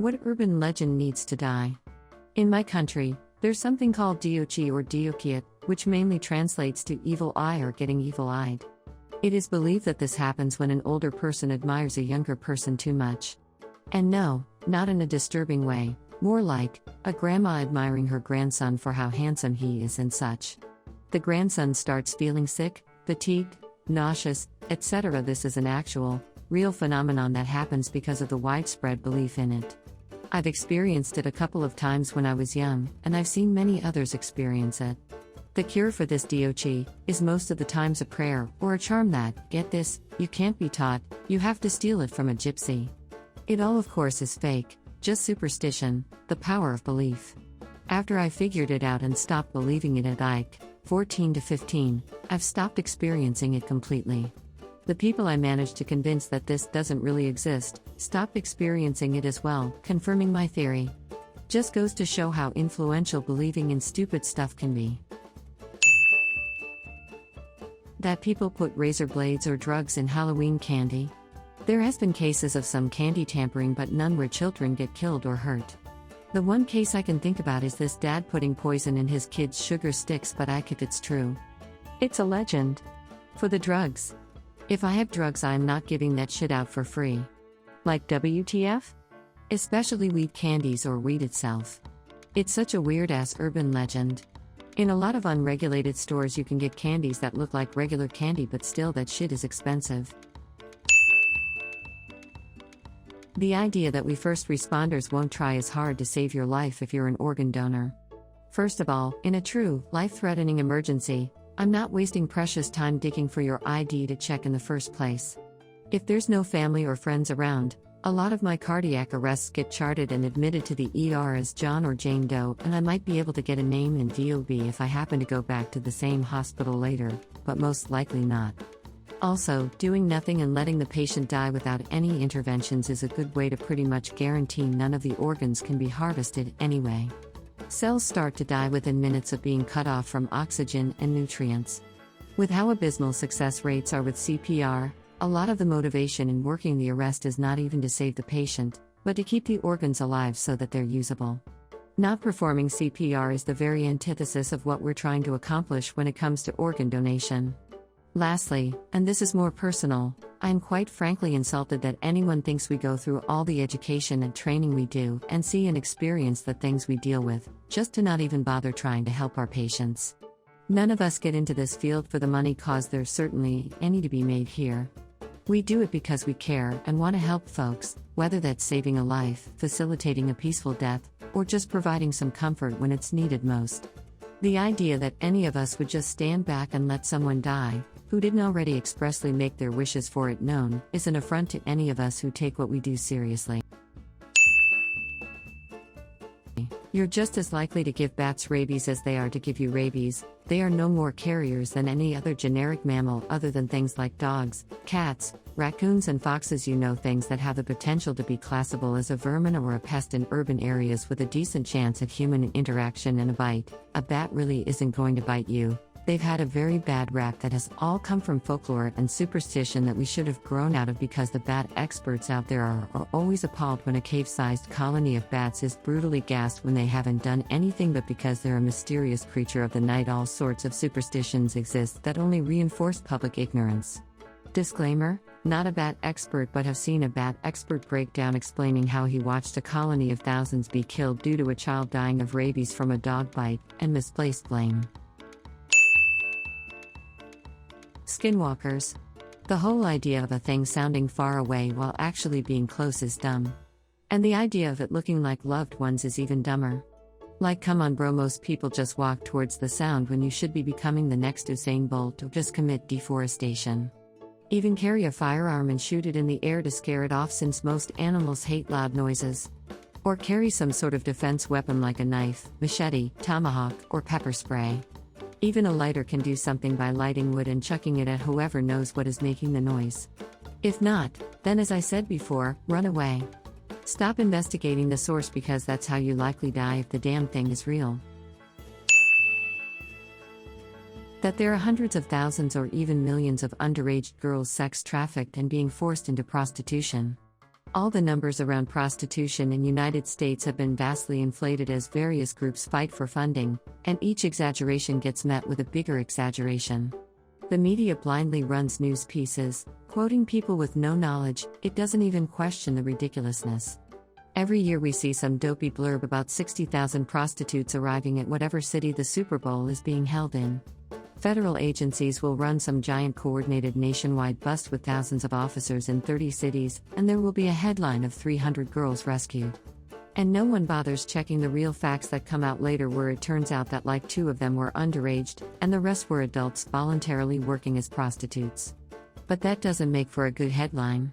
What urban legend needs to die? In my country, there's something called diochi or diokiat, which mainly translates to evil eye or getting evil-eyed. It is believed that this happens when an older person admires a younger person too much. And no, not in a disturbing way, more like a grandma admiring her grandson for how handsome he is and such. The grandson starts feeling sick, fatigued, nauseous, etc. This is an actual, real phenomenon that happens because of the widespread belief in it. I've experienced it a couple of times when I was young, and I've seen many others experience it. The cure for this diochi is most of the times a prayer or a charm that, get this, you can't be taught, you have to steal it from a gypsy. It all of course is fake, just superstition, the power of belief. After I figured it out and stopped believing it at 14 to 15, I've stopped experiencing it completely. The people I managed to convince that this doesn't really exist, stopped experiencing it as well, confirming my theory. Just goes to show how influential believing in stupid stuff can be. That people put razor blades or drugs in Halloween candy. There has been cases of some candy tampering but none where children get killed or hurt. The one case I can think about is this dad putting poison in his kids' sugar sticks, but if it's true. It's a legend. For the drugs. If I have drugs, I'm not giving that shit out for free. Like WTF? Especially weed candies or weed itself. It's such a weird-ass urban legend. In a lot of unregulated stores you can get candies that look like regular candy, but still that shit is expensive. The idea that we first responders won't try as hard to save your life if you're an organ donor. First of all, in a true, life-threatening emergency, I'm not wasting precious time digging for your ID to check in the first place. If there's no family or friends around, a lot of my cardiac arrests get charted and admitted to the ER as John or Jane Doe, and I might be able to get a name in DOB if I happen to go back to the same hospital later, but most likely not. Also, doing nothing and letting the patient die without any interventions is a good way to pretty much guarantee none of the organs can be harvested anyway. Cells start to die within minutes of being cut off from oxygen and nutrients. With how abysmal success rates are with CPR, a lot of the motivation in working the arrest is not even to save the patient, but to keep the organs alive so that they're usable. Not performing CPR is the very antithesis of what we're trying to accomplish when it comes to organ donation. Lastly, and this is more personal, I am quite frankly insulted that anyone thinks we go through all the education and training we do and see and experience the things we deal with, just to not even bother trying to help our patients. None of us get into this field for the money, cause there's certainly any to be made here. We do it because we care and want to help folks, whether that's saving a life, facilitating a peaceful death, or just providing some comfort when it's needed most. The idea that any of us would just stand back and let someone die, who didn't already expressly make their wishes for it known, is an affront to any of us who take what we do seriously. You're just as likely to give bats rabies as they are to give you rabies. They are no more carriers than any other generic mammal other than things like dogs, cats, raccoons and foxes. You know, things that have the potential to be classable as a vermin or a pest in urban areas with a decent chance of human interaction and a bite. A bat really isn't going to bite you. They've had a very bad rap that has all come from folklore and superstition that we should have grown out of, because the bat experts out there are always appalled when a cave-sized colony of bats is brutally gassed when they haven't done anything, but because they're a mysterious creature of the night. All sorts of superstitions exist that only reinforce public ignorance. Disclaimer: not a bat expert, but have seen a bat expert break down explaining how he watched a colony of thousands be killed due to a child dying of rabies from a dog bite, and misplaced blame. Skinwalkers. The whole idea of a thing sounding far away while actually being close is dumb. And the idea of it looking like loved ones is even dumber. Like, come on bro, most people just walk towards the sound when you should be becoming the next Usain Bolt or just commit deforestation. Even carry a firearm and shoot it in the air to scare it off, since most animals hate loud noises. Or carry some sort of defense weapon like a knife, machete, tomahawk, or pepper spray. Even a lighter can do something by lighting wood and chucking it at whoever knows what is making the noise. If not, then as I said before, run away. Stop investigating the source, because that's how you likely die if the damn thing is real. That there are hundreds of thousands or even millions of underage girls sex trafficked and being forced into prostitution. All the numbers around prostitution in United States have been vastly inflated as various groups fight for funding, and each exaggeration gets met with a bigger exaggeration. The media blindly runs news pieces, quoting people with no knowledge. It doesn't even question the ridiculousness. Every year we see some dopey blurb about 60,000 prostitutes arriving at whatever city the Super Bowl is being held in. Federal agencies will run some giant coordinated nationwide bust with thousands of officers in 30 cities, and there will be a headline of 300 girls rescued. And no one bothers checking the real facts that come out later, where it turns out that like 2 of them were underage, and the rest were adults voluntarily working as prostitutes. But that doesn't make for a good headline.